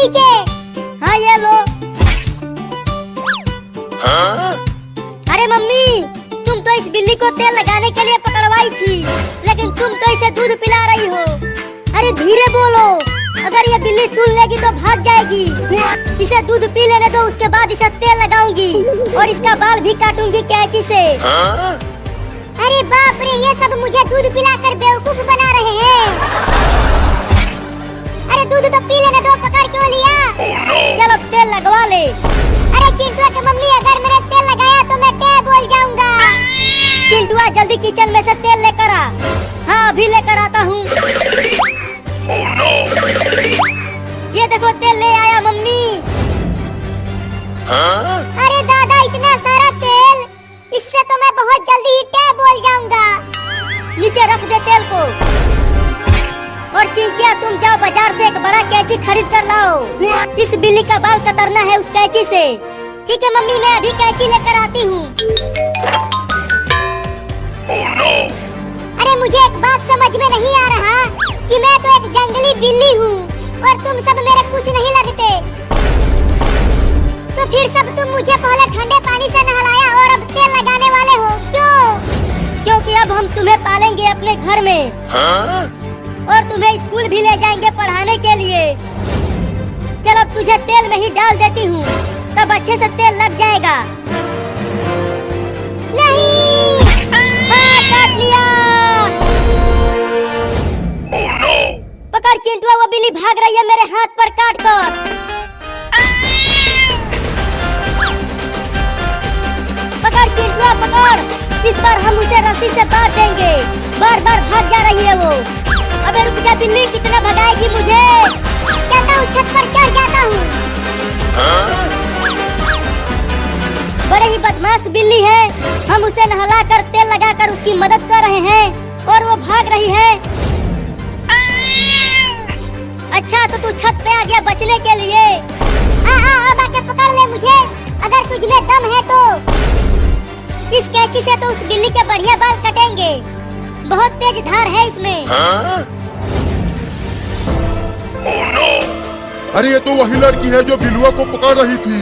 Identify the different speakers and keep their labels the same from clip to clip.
Speaker 1: नीचे।
Speaker 2: हाँ ये लो। अरे मम्मी, तुम तो इस बिल्ली को तेल लगाने के लिए पकड़वाई थी, लेकिन तुम तो इसे दूध पिला रही हो। अरे धीरे बोलो, अगर ये बिल्ली सुन लेगी तो भाग जाएगी। इसे दूध पी लेने दो, उसके बाद इसे तेल लगाऊंगी और इसका बाल भी काटूंगी कैंची से।
Speaker 1: अरे बाप रे, ये सब मुझे दूध पिलाकर बेवकूफ बना रहे हैं। अरे दूध तो पी लेने दो, पकड़ क्यों लिया?
Speaker 2: चलो तेल लगवा ले।
Speaker 1: अरे चिंटुआ की मम्मी, अगर मैंने तेल लगाया तो मैं टे बोल जाऊंगा।
Speaker 2: चिंटुआ जल्दी किचन में से तेल लेकर आ। हाँ अभी लेकर आता हूँ। ये देखो तेल ले आया मम्मी।
Speaker 1: अरे दादा, इतना सारा तेल, इससे तो मैं बहुत जल्दी ही टे बोल जाऊंगा।
Speaker 2: नीचे रख दे तेल को। और चिंकिया, तुम जाओ बाजार से एक बड़ा कैंची खरीद कर लाओ। इस बिल्ली का बाल कतरना है उस कैंची से। ठीक है मम्मी, मैं अभी कैंची लेकर आती हूँ।
Speaker 1: अरे मुझे एक बात समझ में नहीं आ रहा कि मैं तो एक जंगली बिल्ली हूँ और तुम सब मेरे कुछ नहीं लगते। तो फिर सब तुम मुझे पहले ठंडे पानी से नहलाया और अब तेल लगाने वाले हो, क्यों?
Speaker 2: क्योंकि अब हम तुम्हें पालेंगे अपने घर में। और तुम्हें स्कूल भी ले जाएंगे पढ़ाने के लिए। चल अब तुझे तेल में ही डाल देती हूँ, तब अच्छे से तेल लग जाएगा।
Speaker 1: नहीं,
Speaker 2: काट लिया। पकड़ चिंटुआ, वो बिल्ली भाग रही है मेरे हाथ पर काट कर। पकड़ चिंटुआ पकड़, इस बार हम उसे रस्सी से बांध देंगे। बार बार भाग जा रही है वो। अबे रुक जा बिल्ली, कितना भगाएगी मुझे?
Speaker 1: चलता हूँ, छत पर चढ़ जाता हूँ।
Speaker 2: बड़े ही बदमाश बिल्ली है। हम उसे नहला कर तेल लगाकर उसकी मदद कर रहे हैं और वो भाग रही है। अच्छा तो तू छत पे आ गया बचने के लिए।
Speaker 1: अब आके पकड़ ले मुझे, अगर तुझ में दम है तो।
Speaker 2: इस कैंची से तो उस बिल्ली के बढ़िया बाल कटेंगे। बहुत तेज धार है इसमें।
Speaker 3: अरे ये तो वही लड़की है जो बिलुआ को पकड़ रही थी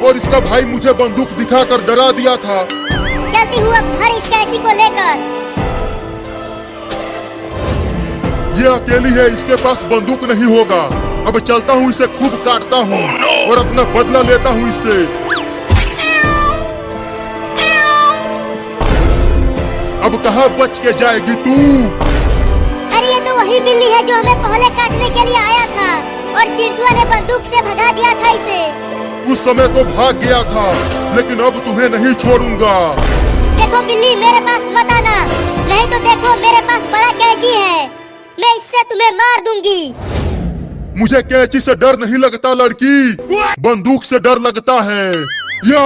Speaker 3: और इसका भाई मुझे बंदूक दिखाकर डरा दिया था।
Speaker 2: चलती हूँ अब घर इस कैंची को लेकर।
Speaker 3: ये अकेली है, इसके पास बंदूक नहीं होगा। अब चलता हूँ, इसे खूब काटता हूँ और अपना बदला लेता हूँ इससे। अब कहाँ बच के जाएगी तू?
Speaker 2: अरे ये तो वही बिल्ली है जो हमें पहले काटने के लिए आया था और चिंटुआ ने बंदूक से भगा दिया था इसे।
Speaker 3: उस समय तो भाग गया था, लेकिन अब तुम्हें नहीं छोड़ूंगा।
Speaker 2: देखो बिल्ली, मेरे पास मत आना, नहीं तो देखो मेरे पास बड़ा कैंची है, मैं इससे तुम्हें मार दूंगी।
Speaker 3: मुझे कैंची से डर नहीं लगता लड़की, बंदूक से डर लगता है। या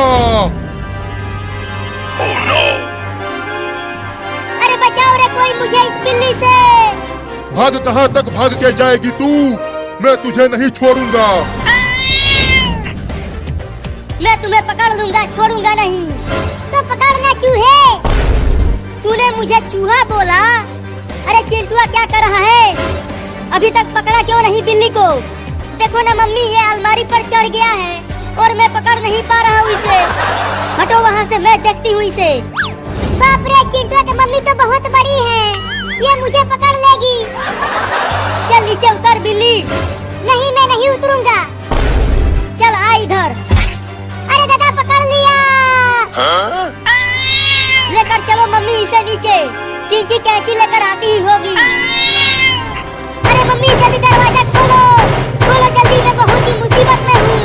Speaker 2: अरे बचाओ रे कोई मुझे इस बिल्ली से।
Speaker 3: भाग, कहाँ तक भाग के जाएगी तू? मैं तुझे नहीं छोड़ूंगा।
Speaker 2: मैं तुम्हें पकड़ लूंगा, छोड़ूंगा नहीं।
Speaker 1: तो पकड़ना चूहे।
Speaker 2: तूने मुझे चूहा बोला? अरे चिंटुआ क्या कर रहा है? अभी तक पकड़ा क्यों नहीं बिल्ली को? देखो ना मम्मी, ये अलमारी पर चढ़ गया है और मैं पकड़ नहीं पा रहा हूँ इसे। हटो वहाँ से, मैं देखती हूँ इसे।
Speaker 1: बाप रे, चिंटुआ की मम्मी तो बहुत बड़ी है, ये मुझे पकड़ लेगी।
Speaker 2: चल नीचे उतर बिल्ली।
Speaker 1: नहीं, मैं नहीं उतरूंगा।
Speaker 2: चल आ इधर।
Speaker 1: अरे दादा, पकड़ लिया।
Speaker 2: लेकर चलो मम्मी इसे नीचे। चिंकी कैंची लेकर आती ही होगी। अरे मम्मी जल्दी दरवाजा खोलो, खोलो जल्दी, मैं बहुत ही मुसीबत में हूँ।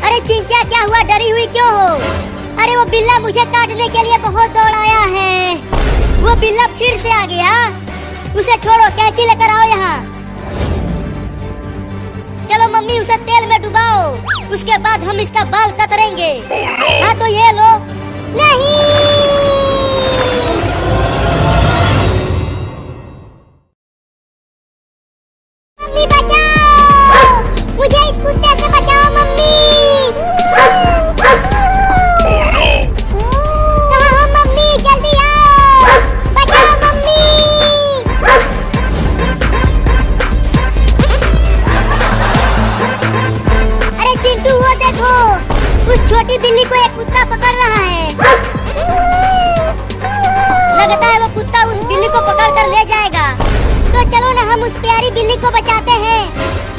Speaker 2: अरे चिंकिया क्या हुआ, डरी हुई क्यों हो? अरे वो बिल्ला मुझे काटने के लिए बहुत दौड़ाया है। वो बिल्ला फिर से आ गया। उसे छोड़ो, कैंची लेकर आओ यहाँ। चलो मम्मी उसे तेल में डुबाओ, उसके बाद हम इसका बाल कतरेंगे। हाँ तो ये लो।
Speaker 1: नहीं, मम्मी बचाओ, मुझे इस कुत्ते से बचाओ मम्मी।
Speaker 2: उस छोटी बिल्ली को एक कुत्ता पकड़ रहा है। लगता है वो कुत्ता उस बिल्ली को पकड़ कर ले जाएगा। तो चलो ना हम उस प्यारी बिल्ली को बचाते हैं।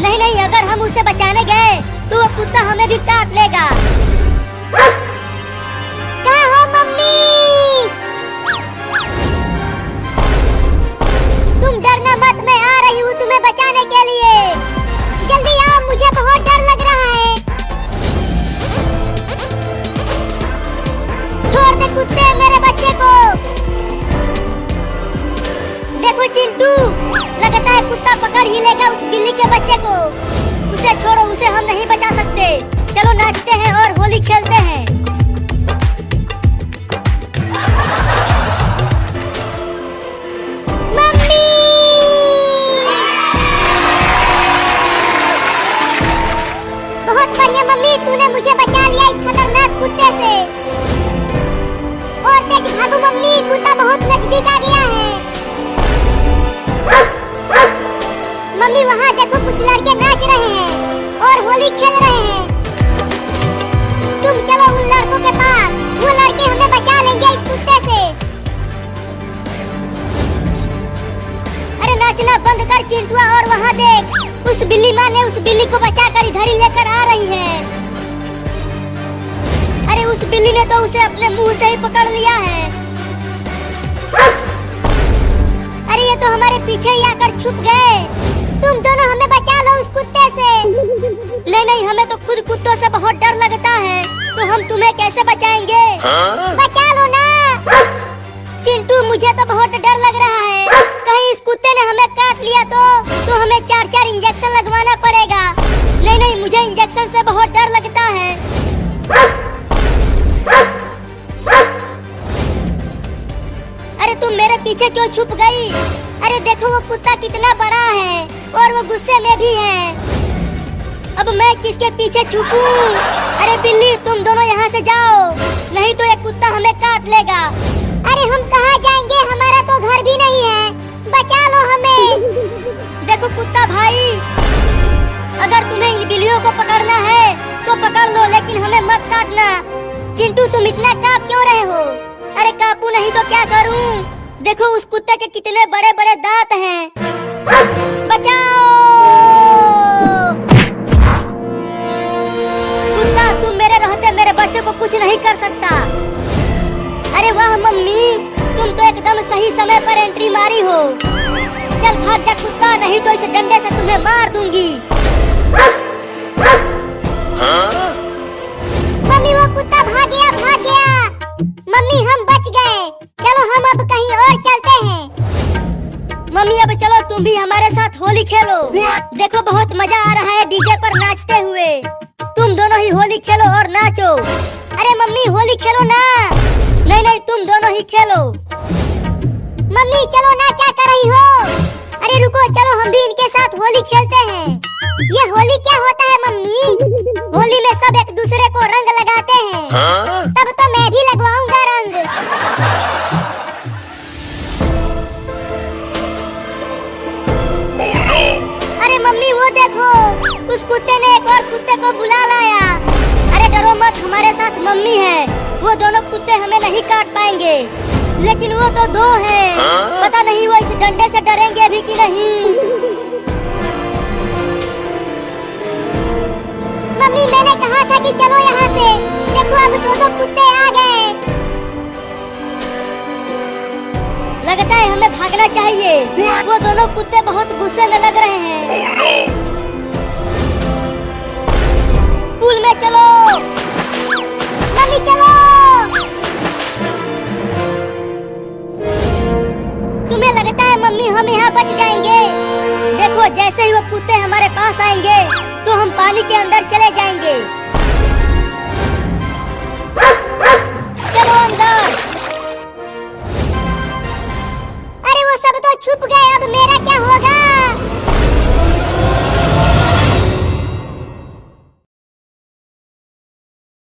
Speaker 2: नहीं नहीं, अगर हम उसे बचाने गए तो वो कुत्ता हमें भी काट लेगा।
Speaker 1: कहाँ हो मम्मी? तुम डरना मत, मैं आ रही हूँ तुम्हें बचाने के लिए। जल्दी आओ, मुझे बहुत डर लग रहा है। छोड़ दे कुत्ते मेरे बच्चे को।
Speaker 2: देखो चिंटू, लगता है कुत्ता पकड़ ही लेगा उस बिल्ली के बच्चे को। उसे छोड़ो, उसे हम नहीं बचा सकते। चलो नाचते हैं और होली खेलते हैं।
Speaker 1: मम्मी! बहुत बढ़िया मम्मी, तूने मुझे बचा लिया इस खतरनाक कुत्ते से। और तेज भागो मम्मी, कुत्ता बहुत नजदीक आ गया है। मम्मी वहाँ देखो, कुछ लड़के नाच रहे हैं और होली खेल रहे हैं। तुम चलो उन लड़कों के पास, वो लड़के हमें बचा लेंगे इस कुत्ते से।
Speaker 2: अरे नाचना बंद कर चिंटुआ, और वहाँ देख, उस बिल्ली माँ ने उस बिल्ली को बचाकर इधर ही लेकर आ रही है। अरे उस बिल्ली ने तो उसे अपने मुंह से ही पकड़ लिया है। अरे ये तो हमारे पीछे ही आकर छुप गए।
Speaker 1: तुम दोनों हमें बचा लो उस कुत्ते से।
Speaker 2: नहीं नहीं, हमें तो खुद कुत्तों से बहुत डर लगता है, तो हम तुम्हें कैसे बचाएंगे?
Speaker 1: बचा लो ना।
Speaker 2: चिंटू, मुझे तो बहुत डर लग रहा है। कहीं इस कुत्ते ने हमें काट लिया तो हमें 4-4 इंजेक्शन लगवाना पड़ेगा। नहीं नहीं, मुझे इंजेक्शन से बहुत डर लगता है। अरे तुम मेरे पीछे क्यों छुप गई? अरे देखो वो कुत्ता कितना बड़ा है और वो गुस्से में भी है। अब मैं किसके पीछे छुपूं? अरे बिल्ली, तुम दोनों यहाँ से जाओ, नहीं तो ये कुत्ता हमें काट लेगा।
Speaker 1: अरे हम कहाँ जाएंगे, हमारा तो घर भी नहीं है। बचा लो हमें।
Speaker 2: देखो कुत्ता भाई, अगर तुम्हें इन बिल्लियों को पकड़ना है तो पकड़ लो, लेकिन हमें मत काटना। चिंटू, तुम इतना कांप क्यों रहे हो? अरे कांपू नहीं तो क्या करूं? देखो उस कुत्ते के कितने बड़े बड़े दांत हैं। बचाओ! कुत्ता, तुम मेरे रहते मेरे बच्चे को कुछ नहीं कर सकता। अरे वाह मम्मी, तुम तो एकदम सही समय पर एंट्री मारी हो। चल भाग जा कुत्ता, नहीं तो इस डंडे से तुम्हें मार दूंगी।
Speaker 1: मम्मी वो कुत्ता भाग गया, भाग गया। मम्मी हम बच गए। चलो हम अब कहीं और चलते हैं।
Speaker 2: मम्मी अब चलो तुम भी हमारे साथ होली खेलो। देखो बहुत मजा आ रहा है डीजे पर नाचते हुए। तुम दोनों ही होली खेलो और नाचो। अरे मम्मी होली खेलो ना। नहीं नहीं, तुम दोनों ही खेलो।
Speaker 1: मम्मी चलो ना, क्या कर रही हो? अरे रुको, चलो हम भी इनके साथ होली खेलते हैं। ये होली क्या होता है मम्मी? होली में सब एक दूसरे को रंग लगाते हैं। तब तो मैं भी लगवाऊंगा रंग।
Speaker 2: अरे मम्मी वो देखो, उस कुत्ते ने एक और कुत्ते को बुला लाया। अरे डरो मत, हमारे साथ मम्मी है। वो दोनों कुत्ते हमें नहीं काट पाएंगे, लेकिन वो तो दो हैं। पता नहीं वो इस डंडे से डरेंगे भी कि नहीं।
Speaker 1: मम्मी मैंने कहा था कि चलो यहाँ से। देखो अब दो कुत्ते आ गए।
Speaker 2: लगता है हमें भागना चाहिए। वो दोनों कुत्ते बहुत गुस्से में लग रहे हैं। पुल में चलो।
Speaker 1: मम्मी चलो।
Speaker 2: तुम्हें लगता है मम्मी हम यहाँ बच जाएंगे? देखो जैसे ही वो कुत्ते हमारे पास आएंगे तो हम पानी के अंदर चले जाएंगे। चलो अंदर।
Speaker 1: अरे वो सब तो छुप गए, अब मेरा क्या होगा?